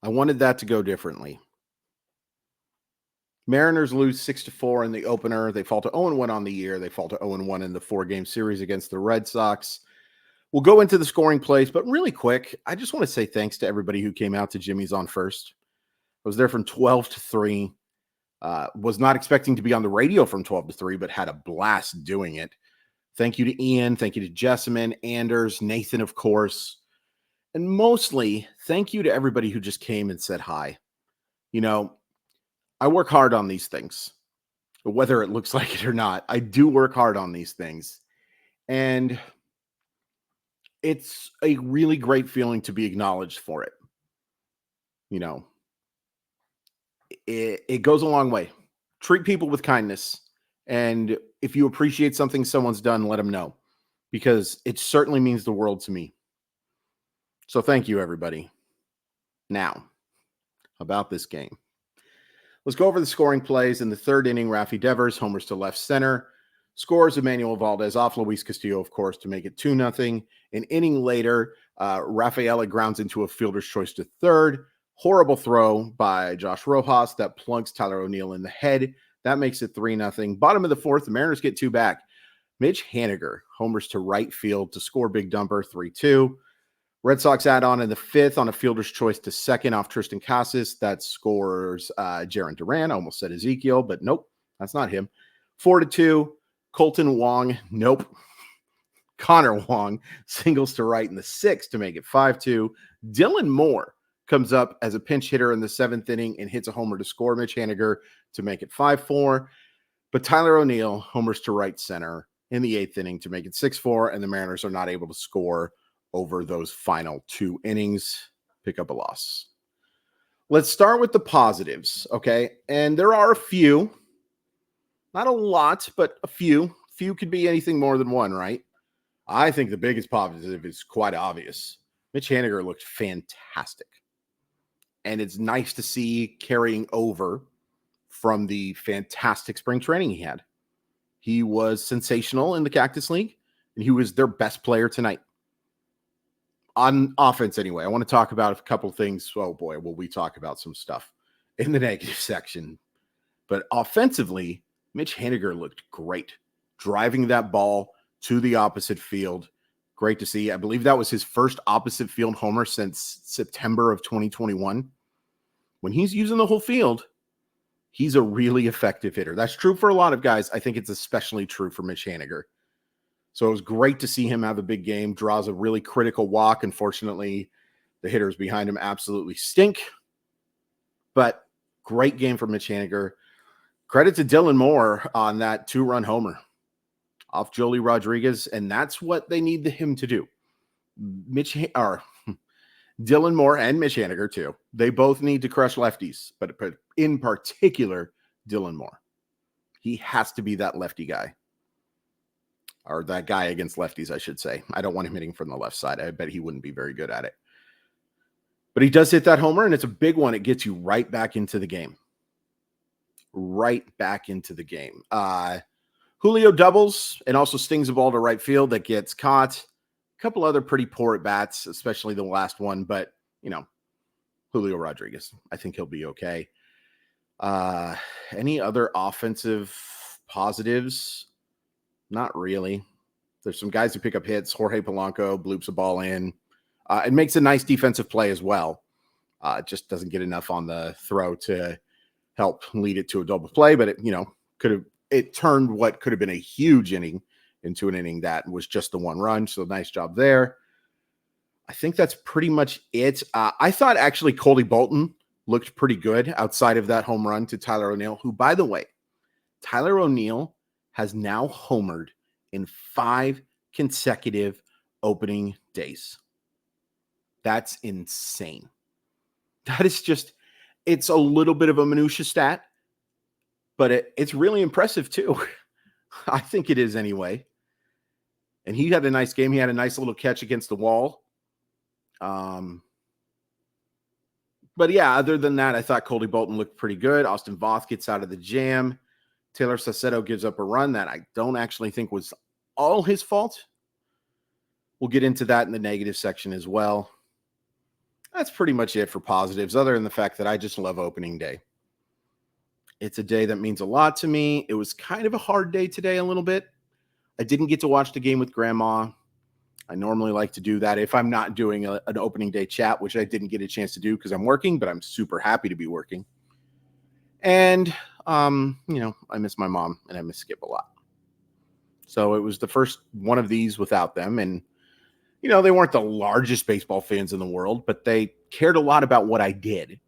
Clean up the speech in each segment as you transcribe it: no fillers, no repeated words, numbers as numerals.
I wanted that to go differently. Mariners lose 6-4 in the opener. They fall to 0-1 on the year. They fall to 0-1 in the 4-game series against the Red Sox. We'll go into the scoring plays, but really quick, I just want to say thanks to everybody who came out to Jimmy's on first. I was there from 12 to 3. Was not expecting to be on the radio from 12 to 3, but had a blast doing it. Thank you to Ian. Thank you to Jessamine, Anders, Nathan, of course. And mostly, thank you to everybody who just came and said hi. You know, I work hard on these things, whether it looks like it or not. I do work hard on these things. And it's a really great feeling to be acknowledged for it. You know, it goes a long way. Treat people with kindness. And if you appreciate something someone's done, let them know, because it certainly means the world to me. So thank you, everybody. Now, about this game. Let's go over the scoring plays. In the third inning, Rafi Devers homers to left center. Scores Emmanuel Valdez off Luis Castillo, of course, to make it 2-0. An inning later, Rafaela grounds into a fielder's choice to third. Horrible throw by Josh Rojas that plunks Tyler O'Neill in the head. That makes it 3-0. Bottom of the fourth, the Mariners get 2 back. Mitch Haniger homers to right field to score big dumper, 3-2. Red Sox add on in the fifth on a fielder's choice to second off Tristan Casas. That scores Jarren Duran. I almost said Ezekiel, but nope, that's not him. 4-2. Colton Wong, nope. Connor Wong singles to right in the sixth to make it 5-2. Dylan Moore comes up as a pinch hitter in the seventh inning and hits a homer to score Mitch Haniger to make it 5-4. But Tyler O'Neill homers to right center in the eighth inning to make it 6-4, and the Mariners are not able to score over those final 2 innings, pick up a loss. Let's start with the positives, okay? And there are a few, not a lot, but a few. Few could be anything more than one, right? I think the biggest positive is quite obvious. Mitch Haniger looked fantastic. And it's nice to see carrying over from the fantastic spring training he had. He was sensational in the Cactus League, and he was their best player tonight. On offense, anyway, I want to talk about a couple of things. Oh, boy, will we talk about some stuff in the negative section. But offensively, Mitch Haniger looked great, driving that ball to the opposite field. Great to see. I believe that was his first opposite field homer since September of 2021. When he's using the whole field, he's a really effective hitter. That's true for a lot of guys. I think it's especially true for Mitch Haniger. So it was great to see him have a big game, draws a really critical walk. Unfortunately, the hitters behind him absolutely stink. But great game for Mitch Haniger. Credit to Dylan Moore on that 2-run homer off Joely Rodriguez, and that's what they need him to do. Dylan Moore and Mitch Haniger, too. They both need to crush lefties, but in particular, Dylan Moore. He has to be that lefty guy. Or that guy against lefties, I should say. I don't want him hitting from the left side. I bet he wouldn't be very good at it. But he does hit that homer, and it's a big one. It gets you right back into the game. Right back into the game. Julio doubles and also stings a ball to right field that gets caught. A couple other pretty poor at-bats, especially the last one. But, Julio Rodriguez, I think he'll be okay. Any other offensive positives? Not really. There's some guys who pick up hits. Jorge Polanco bloops a ball in. It makes a nice defensive play as well. It just doesn't get enough on the throw to help lead it to a double play, but it turned what could have been a huge inning into an inning that was just the 1 run. So nice job there. I think that's pretty much it. I thought actually Colby Bolton looked pretty good outside of that home run to Tyler O'Neill, who, by the way, Tyler O'Neill has now homered in 5 consecutive opening days. That's insane. That is just, it's a little bit of a minutia stat, but it's really impressive too. I think it is anyway. And he had a nice game. He had a nice little catch against the wall. But yeah, other than that, I thought Colby Bolton looked pretty good. Austin Voth gets out of the jam. Taylor Sassetto gives up a run that I don't actually think was all his fault. We'll get into that in the negative section as well. That's pretty much it for positives, other than the fact that I just love opening day. It's a day that means a lot to me. It was kind of a hard day today, a little bit. I didn't get to watch the game with grandma. I normally like to do that if I'm not doing an opening day chat, which I didn't get a chance to do because I'm working, but I'm super happy to be working. And, I miss my mom and I miss Skip a lot. So it was the first one of these without them. And, they weren't the largest baseball fans in the world, but they cared a lot about what I did.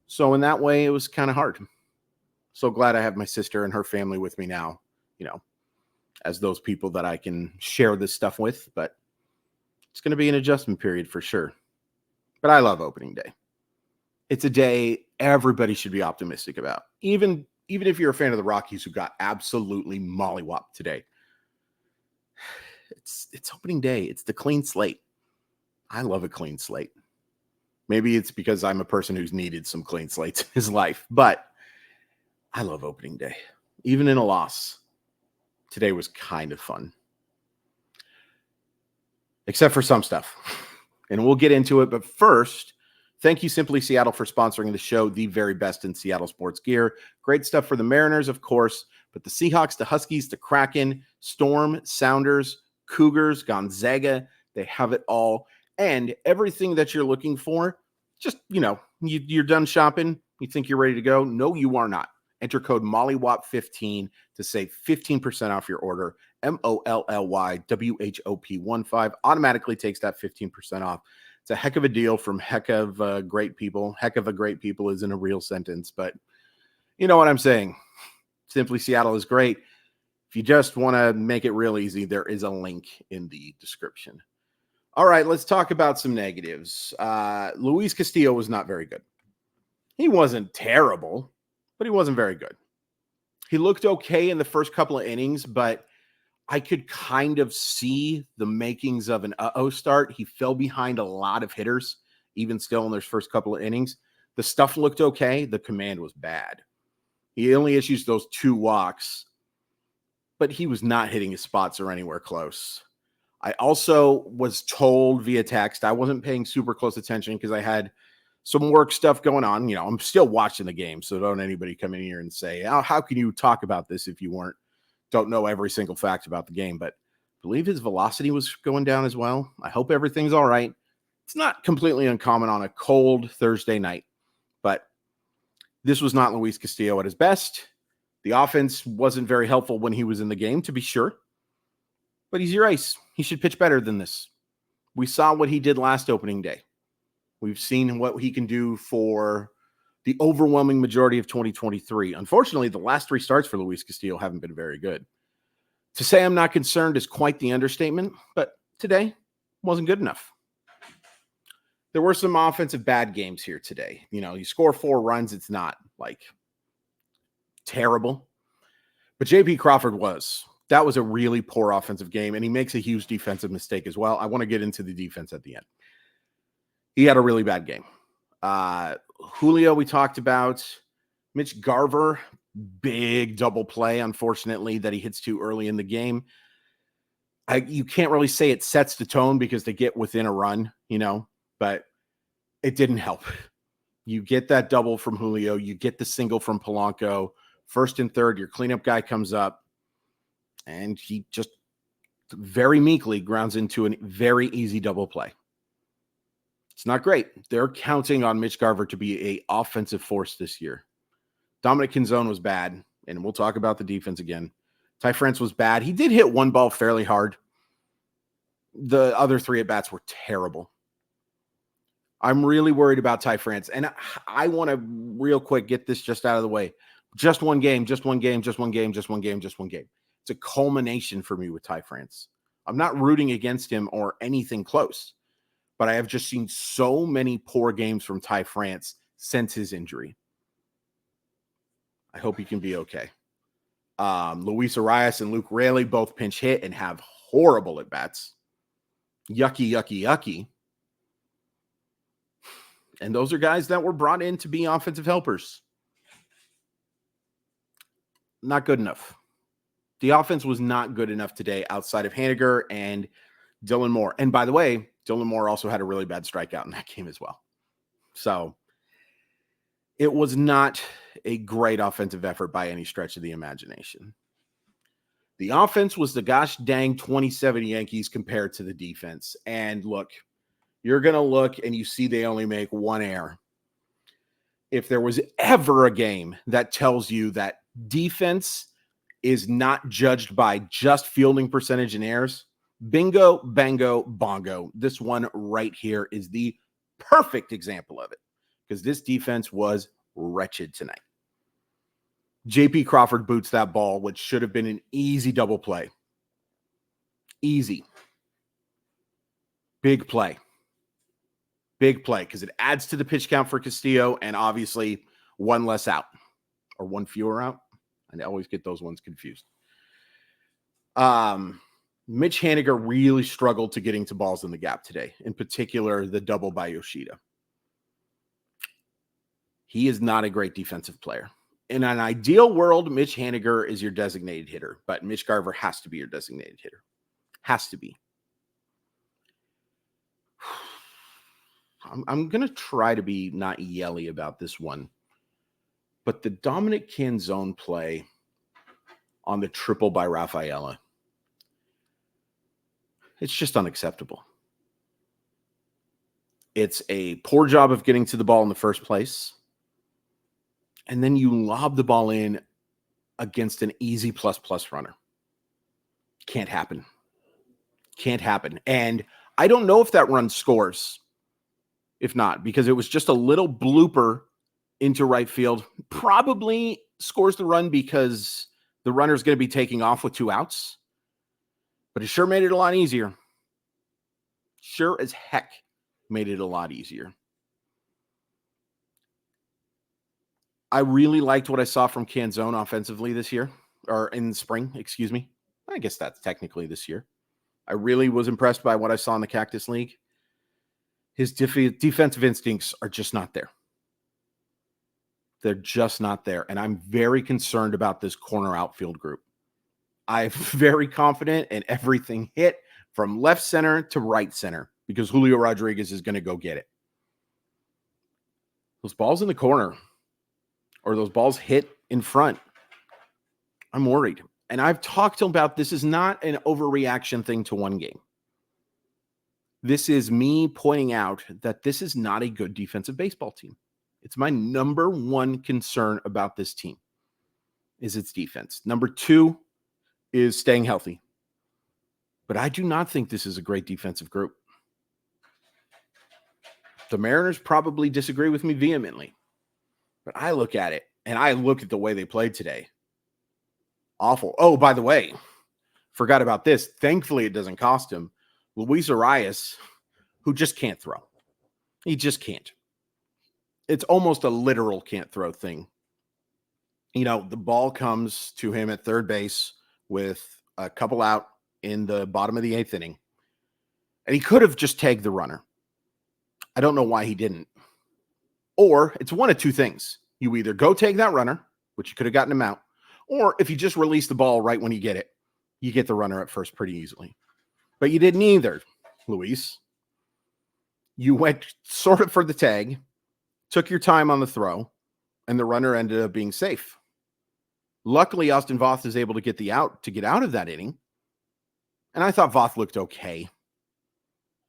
So in that way, it was kind of hard. So glad I have my sister and her family with me now, as those people that I can share this stuff with. But it's going to be an adjustment period for sure. But I love opening day. It's a day everybody should be optimistic about. Even if you're a fan of the Rockies who got absolutely mollywopped today. It's opening day. It's the clean slate. I love a clean slate. Maybe it's because I'm a person who's needed some clean slates in his life, but I love opening day. Even in a loss, today was kind of fun. Except for some stuff. And we'll get into it, but first, thank you, Simply Seattle, for sponsoring the show, the very best in Seattle sports gear. Great stuff for the Mariners, of course, but the Seahawks, the Huskies, the Kraken, Storm, Sounders, Cougars, Gonzaga, they have it all. And everything that you're looking for, just, you're done shopping, you think you're ready to go. No, you are not. Enter code MOLLYWOP15 to save 15% off your order. MOLLYWHOP15 automatically takes that 15% off. It's a heck of a deal from heck of great people. Heck of a great people isn't a real sentence, but you know what I'm saying. Simply Seattle is great. If you just want to make it real easy, there is a link in the description. All right, let's talk about some negatives. Luis Castillo was not very good. He wasn't terrible, but he wasn't very good. He looked okay in the first couple of innings, but I could kind of see the makings of an start. He fell behind a lot of hitters, even still in those first couple of innings. The stuff looked okay. The command was bad. He only issues those 2 walks, but he was not hitting his spots or anywhere close. I also was told via text, I wasn't paying super close attention because I had some work stuff going on. I'm still watching the game, so don't anybody come in here and say, oh, how can you talk about this if you don't know every single fact about the game? But I believe his velocity was going down as well. I hope everything's all right. It's not completely uncommon on a cold Thursday night, but this was not Luis Castillo at his best. The offense wasn't very helpful when he was in the game, to be sure. But he's your ace. He should pitch better than this. We saw what he did last opening day. We've seen what he can do for the overwhelming majority of 2023. Unfortunately, the last 3 starts for Luis Castillo haven't been very good. To say I'm not concerned is quite the understatement, but today wasn't good enough. There were some offensive bad games here today. You score 4 runs, it's not like terrible. But JP Crawford that was a really poor offensive game, and he makes a huge defensive mistake as well. I want to get into the defense at the end. He had a really bad game. Julio, we talked about. Mitch Garver, big double play, unfortunately, that he hits too early in the game. You can't really say it sets the tone because they get within a run, but it didn't help. You get that double from Julio. You get the single from Polanco. First and third, your cleanup guy comes up, and he just very meekly grounds into a very easy double play. It's not great. They're counting on Mitch Garver to be an offensive force this year. Dominic Canzone was bad, and we'll talk about the defense again. Ty France was bad. He did hit 1 ball fairly hard. The other 3 at-bats were terrible. I'm really worried about Ty France, and I want to real quick get this just out of the way. Just one game, just one game, just one game, just one game, just one game. It's a culmination for me with Ty France. I'm not rooting against him or anything close, but I have just seen so many poor games from Ty France since his injury. I hope he can be okay. Luis Arias and Luke Raley both pinch hit and have horrible at-bats. Yucky, yucky, yucky. And those are guys that were brought in to be offensive helpers. Not good enough. The offense was not good enough today outside of Haniger and Dylan Moore. And by the way, Dylan Moore also had a really bad strikeout in that game as well. So it was not a great offensive effort by any stretch of the imagination. The offense was the gosh dang 27 Yankees compared to the defense. And look, you're going to look and you see they only make one error. If there was ever a game that tells you that defense is not judged by just fielding percentage and errors, bingo, bango, bongo. This one right here is the perfect example of it, because this defense was wretched tonight. JP Crawford boots that ball, which should have been an easy double play. Easy. Big play. Big play, because it adds to the pitch count for Castillo, and obviously one less out or one fewer out. I always get those ones confused. Mitch Haniger really struggled to getting to balls in the gap today, in particular the double by Yoshida. He is not a great defensive player. In an ideal world, Mitch Haniger is your designated hitter, but Mitch Garver has to be your designated hitter. Has to be. I'm going to try to be not yelly about this one, but the Dominic Canzone play on the triple by Rafaela, it's just unacceptable. It's a poor job of getting to the ball in the first place, and then you lob the ball in against an easy plus runner. Can't happen. Can't happen. And I don't know if that run scores. If not, because it was just a little blooper into right field, probably scores the run because the runner's going to be taking off with 2 outs. But it sure made it a lot easier. Sure as heck made it a lot easier. I really liked what I saw from Canzone offensively this year, or in the spring, excuse me. I guess that's technically this year. I really was impressed by what I saw in the Cactus League. His defensive instincts are just not there. They're just not there. And I'm very concerned about this corner outfield group. I'm very confident in everything hit from left center to right center, because Julio Rodriguez is going to go get it. Those balls in the corner, or those balls hit in front, I'm worried. And I've talked about this is not an overreaction thing to one game. This is me pointing out that this is not a good defensive baseball team. It's my number one concern about this team is its defense. Number 2 is staying healthy. But I do not think this is a great defensive group. The Mariners probably disagree with me vehemently. But I look at it, and I look at the way they played today. Awful. Oh, by the way, forgot about this. Thankfully, it doesn't cost him. Luis Arias, who just can't throw. He just can't. It's almost a literal can't throw thing. You know, the ball comes to him at third base with a couple out in the bottom of the 8th inning. And he could have just tagged the runner. I don't know why he didn't. Or it's one of two things. You either go take that runner, which you could have gotten him out, or if you just release the ball right when you get it, you get the runner at first pretty easily. But you didn't either, Luis. You went sort of for the tag, took your time on the throw, and the runner ended up being safe. Luckily, Austin Voth is able to get out of that inning. And I thought Voth looked okay.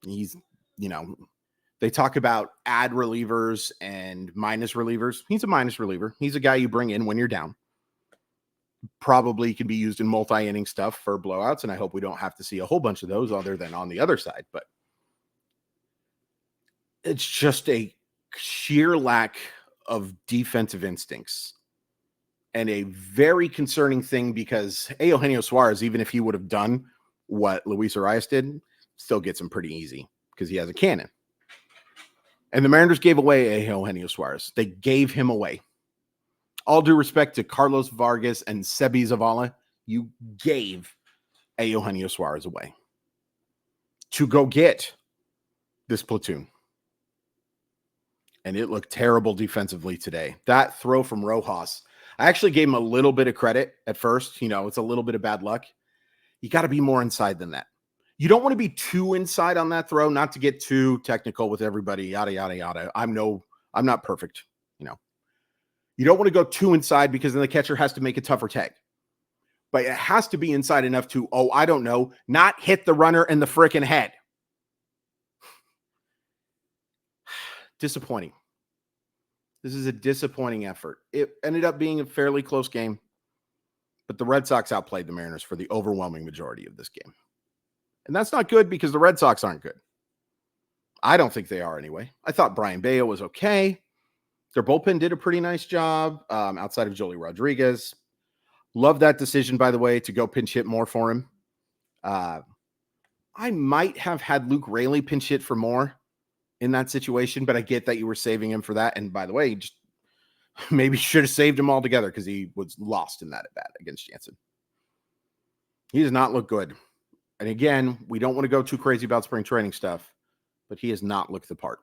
He's, they talk about add relievers and minus relievers. He's a minus reliever. He's a guy you bring in when you're down. Probably can be used in multi-inning stuff for blowouts, and I hope we don't have to see a whole bunch of those other than on the other side. But it's just a sheer lack of defensive instincts and a very concerning thing, because Eugenio Suarez, even if he would have done what Luis Arias did, still gets him pretty easy because he has a cannon. And the Mariners gave away Eugenio Suarez. They gave him away. All due respect to Carlos Vargas and Sebi Zavala, you gave Eugenio Suarez away to go get this platoon. And it looked terrible defensively today. That throw from Rojas, I actually gave him a little bit of credit at first. It's a little bit of bad luck. You got to be more inside than that. You don't want to be too inside on that throw, not to get too technical with everybody, yada, yada, yada. I'm no I'm not perfect. You don't want to go too inside because then the catcher has to make a tougher tag. But it has to be inside enough to, I don't know, not hit the runner in the frickin' head. Disappointing. This is a disappointing effort. It ended up being a fairly close game, but the Red Sox outplayed the Mariners for the overwhelming majority of this game. And that's not good because the Red Sox aren't good. I don't think they are anyway. I thought Brian Bayo was okay. Their bullpen did a pretty nice job outside of Joely Rodriguez. Love that decision, by the way, to go pinch hit more for him. I might have had Luke Raley pinch hit for more in that situation, but I get that you were saving him for that. And by the way, just maybe should have saved him altogether because he was lost in that at bat against Jansen. He does not look good. And again, we don't want to go too crazy about spring training stuff, but he has not looked the part.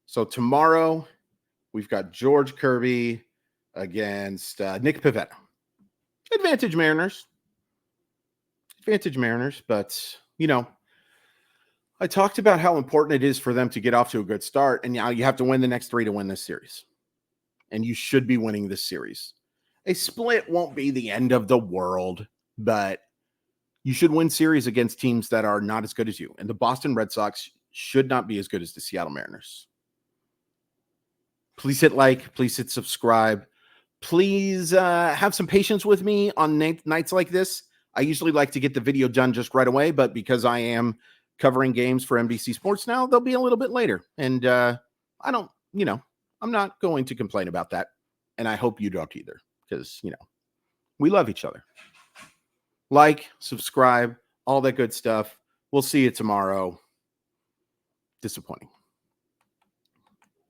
So tomorrow, we've got George Kirby against Nick Pivetta. Advantage Mariners, but, I talked about how important it is for them to get off to a good start, and now you have to win the next 3 to win this series. And you should be winning this series. A split won't be the end of the world, but you should win series against teams that are not as good as you. And the Boston Red Sox should not be as good as the Seattle Mariners. Please hit like, please hit subscribe. Please have some patience with me on nights like this. I usually like to get the video done just right away, but because I am covering games for NBC Sports now, they'll be a little bit later. And I'm not going to complain about that. And I hope you don't either, because, we love each other. Like, subscribe, all that good stuff. We'll see you tomorrow. Disappointing.